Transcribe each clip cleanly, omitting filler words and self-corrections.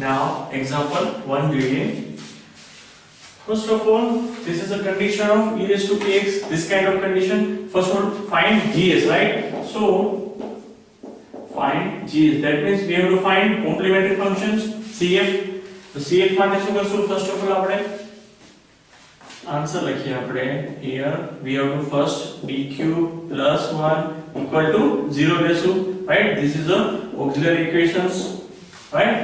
Now example 1 જોઈએ. First of all, this is a condition of e raised to kx, this kind of condition. First of all, find gs, right? So find gs, that means we have to find complementary functions cf. તો cf માટે શું કરશું? First of all આપણે answer લખીએ આપણે. here we have to first dq plus 1 equal to 0 લેશું, right? This is the auxiliary equations, right?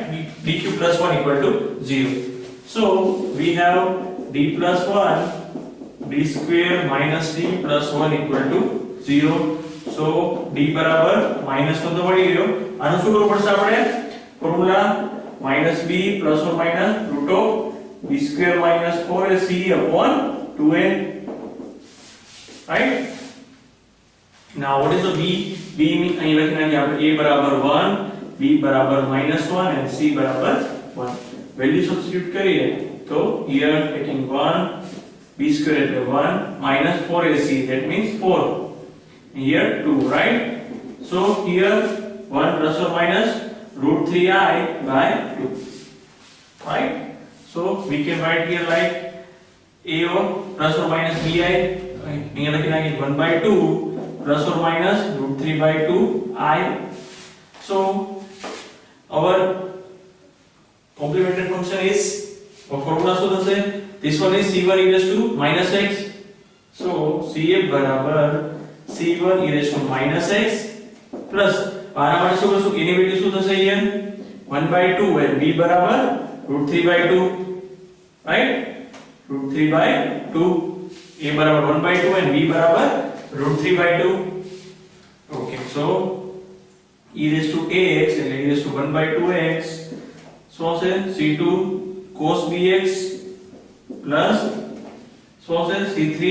dq plus 1 equal to 0. So we have d plus 1 d square minus d plus 1 equal to 0. So d બરાબર minus 1 તો મળી ગયો. આનું શું કરવું પડશે આપણે? Formula minus b plus or minus root of b square minus 4ac upon 2a, right? Now what is the b? b અહીં લખી નાખીએ આપણે. a બરાબર 1, b બરાબર minus 1 and c બરાબર 1. વેલ્યુ સબસ્ટિટ્યુટ કરીએ તો here taking 1, b square એટલે 1 minus 4ac, that means 4, here 2, right? So here 1 plus or minus root 3i by 2, right? So we can write here like a of plus or minus bi, here લખી નાખીએ 1 by 2 plus or minus root 3 by 2 I. So our complementary function is, our formula શું થશે? This one is c1 e raised to minus x. So cf બરાબર c1 e raised to minus x plus આના માટે શું કરશું? એની value શું થશે? here 1 by 2 and b બરાબર root 3 by 2, right? root 3 by 2, a બરાબર 1 by 2 and b બરાબર root 3 by 2. Okay, so e raised to ax and e raised to 1 by 2x, so say c2 cos bx plus so say c3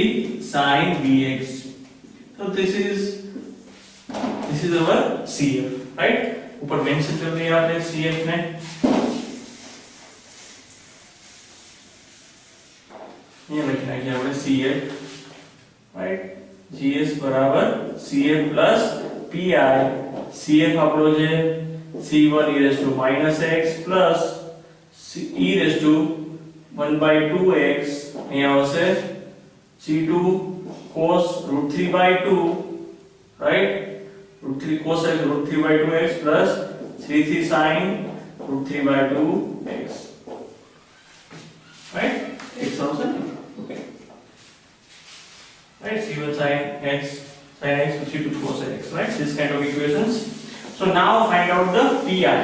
sin bx. So this is our cf, right? ऊपर mention कर दिया आपने cf ने. ये लिखना है आपने cf, right? gs बराबर cf plus pi. cf આપણો છે c1 e raised to minus x plus e raised to 1 by 2x, અહીંયા આવશે c2 cos root 3 by 2, right? root 3 cos x root 3 by 2x plus c3 sin root 3 by 2x, right? x also, okay, right? c1 sin x to c2 cos x, right? This kind of equations. So now find out the pi.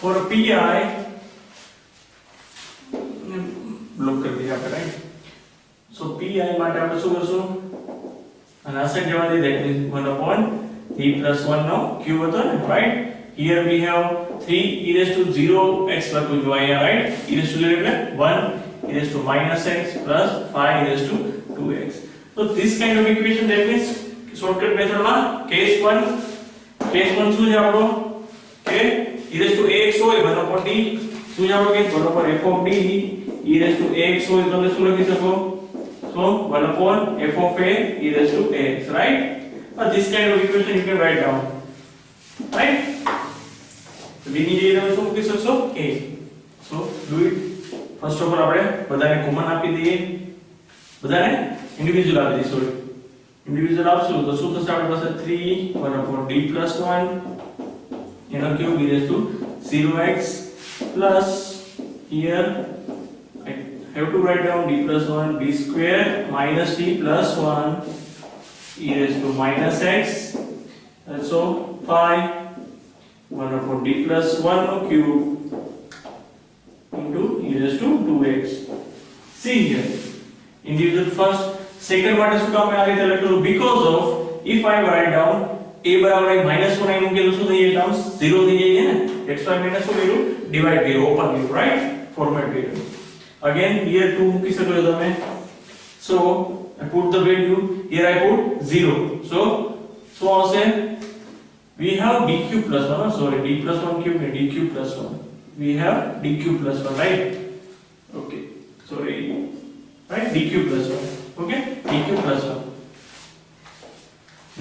For pi, block कर दिया आपने, right? So pi માટે આપણે શું કરશું? અને આ side જવા દે, that means 1 upon 3 plus 1 નો ક્યુબ હતો ને, right? Here we have 3 e raised to 0x લખું છું અહીંયા, right? e raised to 0 એટલે 1 e raised to minus x plus 5 e raised to 2x. So this kind of equation, that means shortcut method માં case 1 શું છે આપણો? કે e raised to ax હોય 1 upon d, શું છે આપણો? કે 1 upon f of d e raised to ax હોય તો તમે શું લખી શકો? So 1 upon f of a e raised to ax, right? But this kind of equation you can write down, right? So b ની જગ્યાએ તમે શું મૂકી શકશો? a. So do it. First of all આપણે બધાને કોમન આપી દઈએ, બધાને ઇન્ડિવિડ્યુઅલ આપી દઈએ. સોરી, ઇન્ડિવિડ્યુઅલ આપશું તો શું થશે? આપણી પાસે 3 1 upon d plus 1 એનો cube e raised to 0x plus here have to write down d plus 1 b square minus d plus 1 e raised to minus x, and so 5 1 upon d plus 1 no cube into e raised to 2x. See here, individual first. Second માટે શું કામ આ રીતે લખેલું? because of if I write down a બરાબર -1 અહીં મૂકેલું શું થઈ જાય? ટર્મ્સ 0 થઈ જાય ને, that's why મેં શું કર્યું? ડિવાઇડ કર્યું, ઓપન કર્યું, right? ફોર્મેટ કર્યું. Again here 2 મૂકી શકો છો તમે. So I put the value here, I put 0. So also we have dq plus 1, sorry, d plus 1 cube and dq plus 1. We have dq plus 1, right? Okay, sorry, right? dq plus 1, okay, dq plus 1.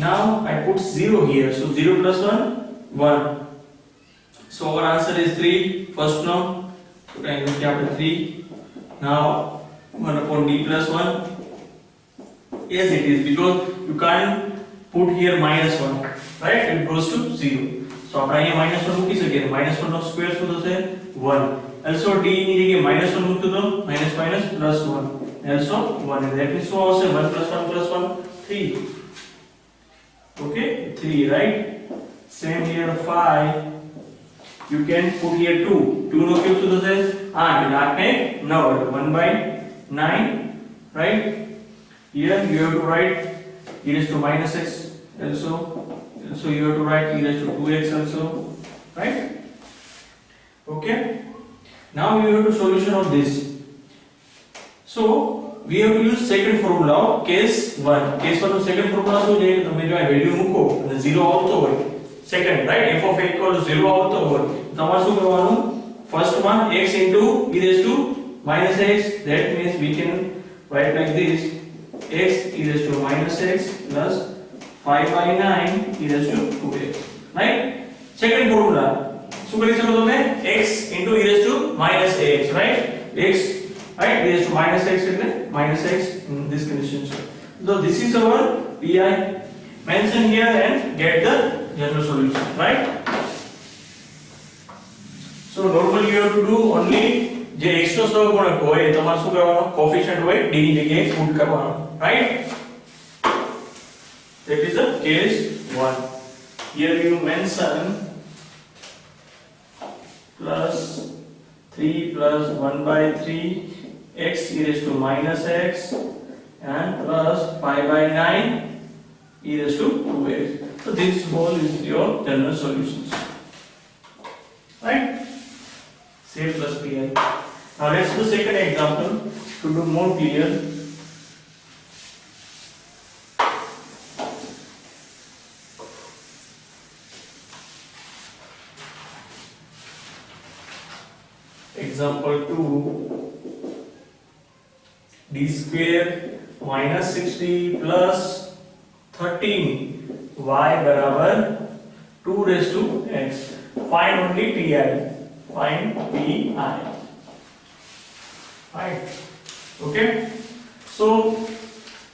Now I put 0 here, so 0 plus 1 1. So our answer is 3. First no. So time is 3. Now 1 upon d plus 1. Yes, it is because you can't put here minus 1, right? It goes to 0. So આપણે અહીંયા minus 1 મૂકી શકીએ. minus 1 નો square શું થશે? 1. Also d ની જગ્યાએ minus 1 મૂકતો તો minus minus plus 1. Also 1. And that means શું આવશે? 1 plus 1 plus 1 3. Okay, 3, right? Same here 5. You can put here 2. 2 no cube શું થશે? 8. 8 ને 9. 1/9, right? Here you have to write e raised to minus x also. So you have to write e raised to 2x also, right? Okay. Now we have to solution of this. So we have to use second formula of case 1. Case 1 no second formula શું છે? તમે જો આ value મૂકો અને 0 આવતો હોય, second, right? f of a equals 0 આવતો હોય, તમારે શું કરવાનું? First one x into e raised to minus x. That means we can write like this: x e raised to minus x plus 5/9 e raised to 2x, right? Second formula શું કરી શકો તમે? x into e raised to minus ax, right? x, right? e raised to minus x એટલે minus x in this condition. So this is our pi. Mention here and get the general solution, right? So normally you have to do only જે x નો સહગુણક હોય એ તમારે શું કરવાનો? Coefficient હોય d ની જગ્યાએ પુટ કરવાનો, right? That is the case 1. Here you mention plus 3 plus 1/3 x e raised to minus x and plus 5/9 e raised to 2x. So this whole is your general solutions, right? C plus pi. Now let's do second example to do more clear. Example 2, d square minus 60 plus 13 y बराबर 2 raised to x. Find only pi. Find pi. Right? Okay. So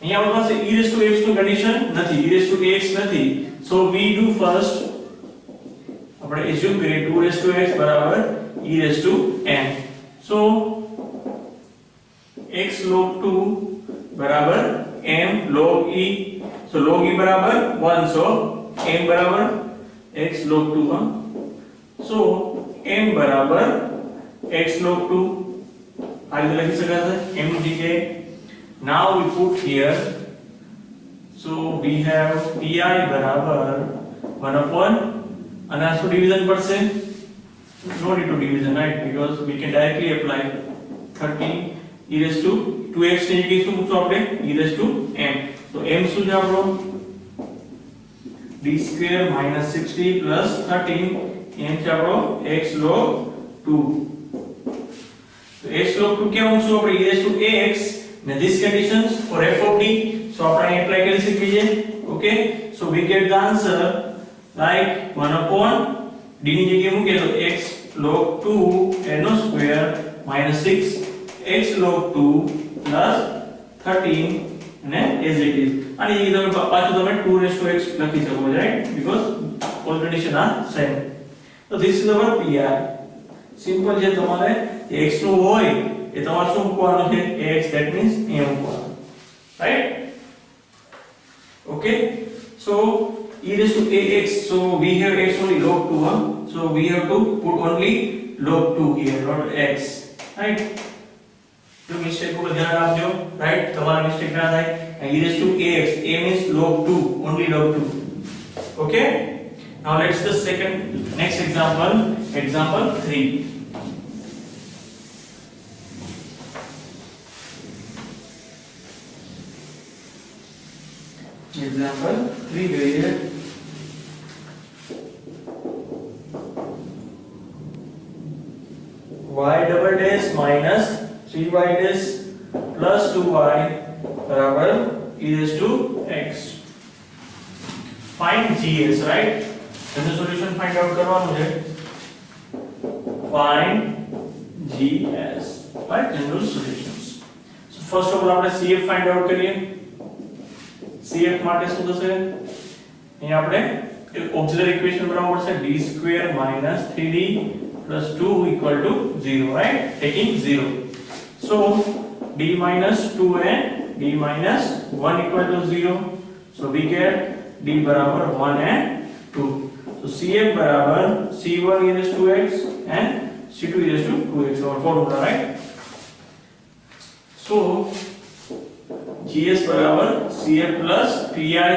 અહીંયા આપણી પાસે e raised to x નું condition નથી, e raised to x નથી. So we do first આપણે assume કરીએ 2 raised to x બરાબર e raised to n. So x log 2 बराबर m log e. So log e बराबर 1. So m बराबर x log 2. So m बराबर x log 2. આ રીતે લખી શકાશે m ની જગ્યાએ. Now we put here. So we have pi બરાબર 1 upon અને આ શું ડિવિઝન પડશે? No need to division, right? Because we can directly apply 13 e raised to 2x ની જગ્યાએ શું મૂકશું આપણે? e raised to m. So m શું છે આપણો? d square minus 60 plus 13 m છે આપણો x log 2. So x log 2 ક્યાં મૂકશું આપણે? e raised to ax. Now this conditions for f of d, so આપણે apply કરી શકીએ. Okay, so we get the answer like 1 upon d ની જગ્યાએ મૂકીએ તો x log 2 n square minus 6 x log 2 plus 13 અને as it is. અને એ તમે પાછું તમે 2 raised to x લખી શકો, right? Because all condition are same. So this is our pi. Simple જે તમારે x નું હોય એ તમારે શું મૂકવાનું છે? x, that means m મૂકવાનું, right? Okay, so e raised to ax, so we have x only log 2, so we have to put only log 2 here, not x, right? तो mistake को ध्यान रखજો, right? તમારા mistake ના થાય. e raised to ax, a means log 2, only log 2. Okay, now let's the next example, example 3. Example 3 here. y double dash minus 3y dash plus 2y बराबर e raised to x. Find gs, right? Then the solution find out करवानो है. find GS, right? General solutions. So first of all આપણે CF find out કરીએ. CF માટે શું થશે? અહીં આપણે auxiliary equation બનાવવું પડશે d² - 3d + 2 = 0, right? Taking 0. So d - 2 and d - 1 = 0. So we get d बराबर 1 and 2. So CF बराबर C1 is 2x and C2 is 2x, our formula, right? So GS बराबर CF plus PI.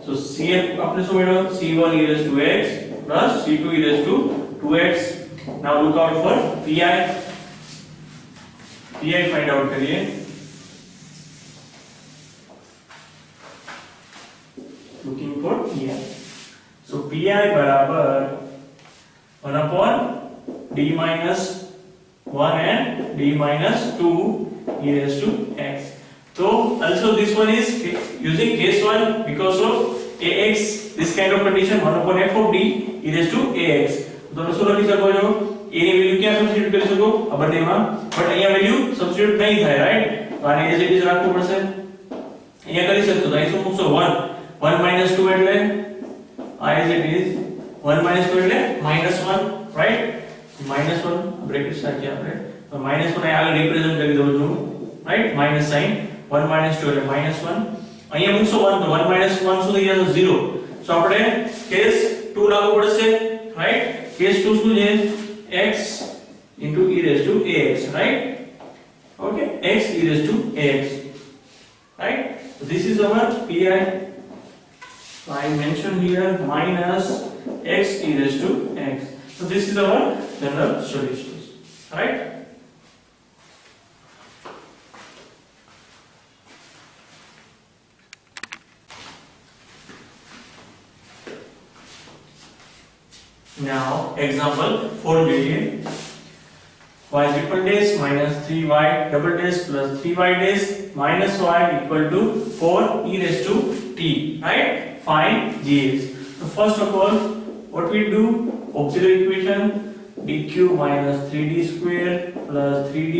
So CF आपने શું મેળવ્યો? C1 is 2x plus C2 is 2x. Now look out for PI. PI find out करिए. Looking for PI. So PI बराबर 1 upon d minus 1 and d minus 2 e raised to x. So also this one is using case 1 because of ax, this kind of condition 1 upon f of d e raised to ax. તો તમે શું લખી શકો છો? a ની value ક્યાં substitute કરી શકો? આ બંનેમાં. બટ અહીંયા વેલ્યુ સબસ્ટિટ્યુટ નહીં થાય, રાઈટ? તો આને એઝ ઇટ ઇઝ રાખવું પડશે. અહીંયા કરી શકતો તો અહીં શું મૂકશો? 1 1 - 2 એટલે as it is 1 - 2 એટલે -1, right? -1 બ્રેકેટ રાખીએ આપણે. તો -1 અહીં આગળ રિપ્રેઝન્ટ કરી દઉં છું, right? માઈનસ સાઈન 1 - 2 એટલે -1. અહીંયા મૂકશો 1 તો 1 - 1 શું થઈ જશે? 0. સો આપણે કેસ 2 લાગુ પડશે, right? કેસ 2 શું છે? x e raised to ax, right? Okay, x e raised to ax, right? So this is our PI. So I mentioned here minus x e raised to x. So this is our general solutions, right? Now example 4 જોઈએ. y triple dash minus 3y double dash plus 3y dash minus y equal to 4 e raised to t, right? Find GS. So first of all, what we do? Auxiliary equation dq minus 3d square plus 3d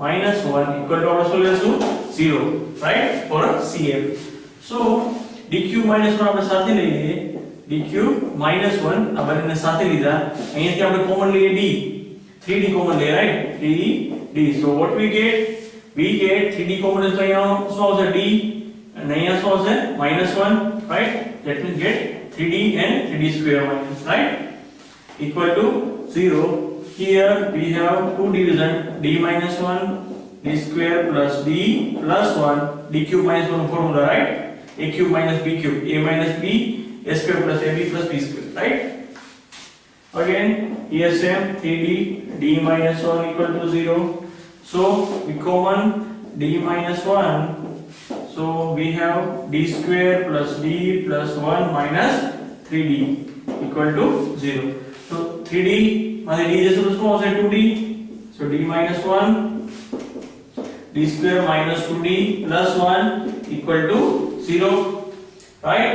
minus 1 equal to our solution 0, right? For CF. So dq minus 1 આપણે સાથે લઈએ. dq minus 1 આ બંનેને સાથે લીધા. અહીંયાથી આપણે common લઈએ d. 3d કોમન લઈએ, right? 3d. So what we get? We get 3d common એટલે અહીંયા શું આવશે? d and અહીંયા શું આવશે? -1, right? That means get 3d and 3d square minus, right? Equal to 0. Here we have two division d minus 1 d square plus d plus 1 d cube minus 1 formula, right? A cube minus b cube, a minus b, a square plus ab plus b square, right? Again here same 3d d minus 1 equal to 0. So we common d minus 1. So we have d square plus d plus 1 minus 3d equal to 0. So 3d માંથી d જશે તો શું આવશે? 2d. So d minus 1 d square minus 2d plus 1 equal to 0, right?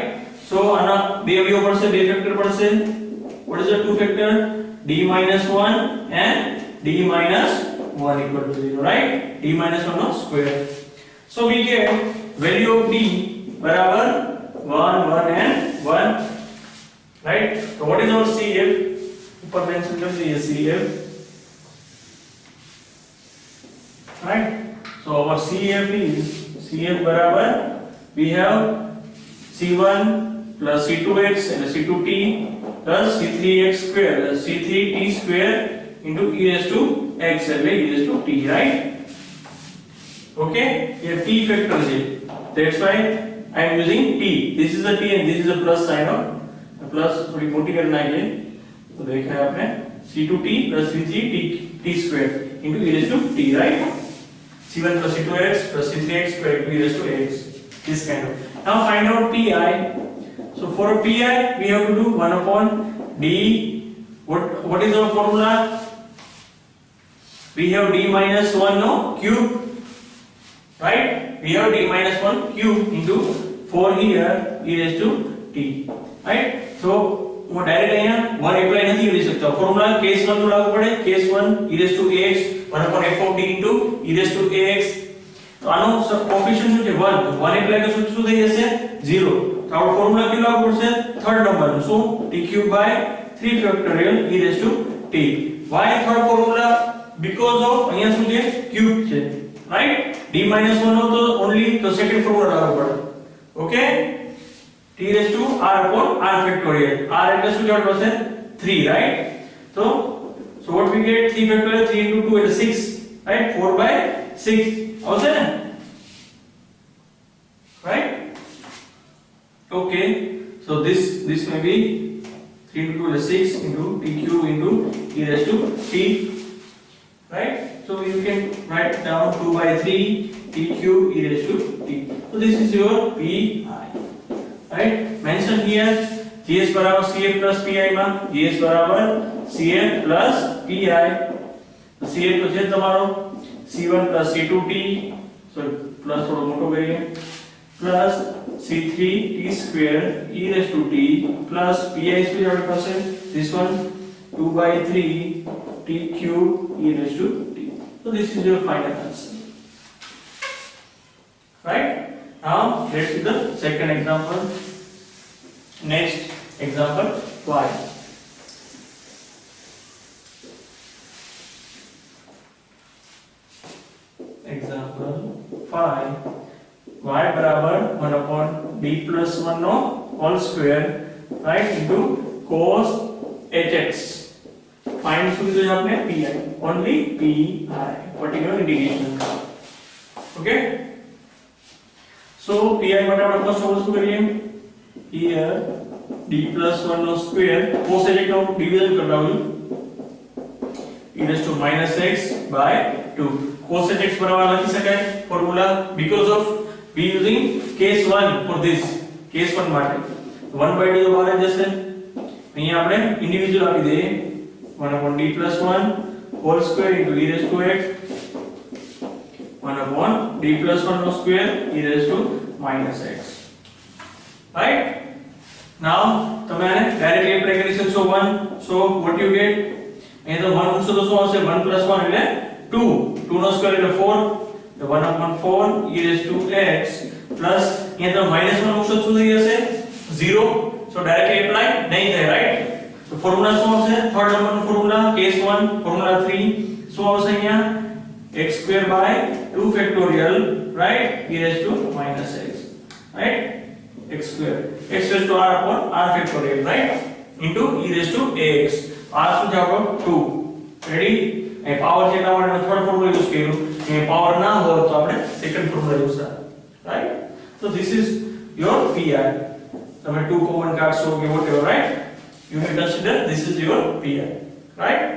So આના બે અવયવ પડશે, બે ફેક્ટર પડશે. What is the two factor? d minus 1 and d minus 1 equal to 0, right? d minus 1 no square. So we get value of d बराबर 1 1 and 1, right? So what is our CF? ऊपर mention कर दिए CF, right? So our CF is CF बराबर we have C1 plus C2x and C2t plus C3x square plus C3t square into e raised to x and e raised to t, right? Okay, here t factor is. That's why I am using t. This is a t and this is a plus sign of plus थोड़ी मोटी करना है ये. तो देखा है आपने C2t plus C3t square into e raised to t, right? C1 plus C2x plus C3x square into e raised to x. This kind of. Now find out PI. So for PI we have to do 1 upon d. What is our formula? We have d minus 1 no cube, right? We have d minus 1 cube into 4 here e raised to t, right? So હું direct અહીંયા 1 apply નથી કરી શકતો formula case 1 નું લાગુ પડે case 1 e raised to ax 1 upon f of d into e raised to ax તો આનો કોએફિશિયન્ટ શું છે 1 1 એપ્લાય કરશું તો શું થઈ જશે 0 તો આપણો ફોર્મ્યુલા કયો લાગુ પડશે થર્ડ નંબરનો શું t cube by 3 factorial e raised to t why third formula because of અહીંયા શું છે ક્યુબ છે રાઈટ d - 1 હો તો ઓન્લી તો સેકન્ડ ફોર્મ્યુલા લાગુ પડે okay t raised to r upon r factorial r એટલે શું જવાબ આવશે 3 right so what we get 3 factorial 3 into 2 is 6 right 4 by 6 આવશે ને right okay so this may be 3 into 2 is 6 into t cube into e raised to t right so you can write down 2 by 3 t cube e raised to t so this is your pi right mention here gs बराबर cf plus pi માં gs बराबर cf plus pi तो cf तो છે તમારો c1 plus c2t sorry plus થોડો મોટો કરીએ plus c3 t square e raised to t plus pi શું આવડે પાસે this one 2 by 3 t cube e raised to t so this is your final answer right now let's see the second example next example 5 example 5 y बराबर 1 upon d plus 1 નો whole square right into cos hx find શું કીધું આપણે pi only pi particular indication okay so pi માટે આપણે first of all શું કરીએ here d plus 1 નો square cos hx નો ડિવિઝન કરાવ્યું e raised to -x by 2 cos hx બરાબર લખી શકાય formula because of we using case 1 for this case 1 માટે 1 by 2 તો બહાર જશે અહીંયા આપણે ઇન્ડિવિડ્યુઅલ આપી દઈએ 1 upon d plus 1 whole square into e raised to x 1 upon d plus 1 no square e raised to -x right now તમે આને ડાયરેક્ટલી એપ્લાય કરી શકશો 1 so what you get અહીં તો 1 મૂકશો તો શું આવશે 1 plus 1 એટલે 2 2 નો સ્ક્વેર એટલે 4 the 1 upon 4 e raised to x plus here the minus 1 મૂકશો શું થઈ જશે 0 so directly apply નહીં થાય right so formula શું આવશે થર્ડ નંબરનો formula case 1 formula 3 શું આવશે અહીંયા x square by 2 factorial right e raised to -x right x square x raised to r upon r factorial right into e raised to ax r શું છે આપણો 2 ready એ power છે એટલા માટે third formula use કર્યું એ power ના હોય તો આપણે સેકન્ડ ફોર્મ્યુલા યુઝ કરીએ right so this is your pi તમે 2 કોમન કાઢશો કે whatever right you can consider this is your pi right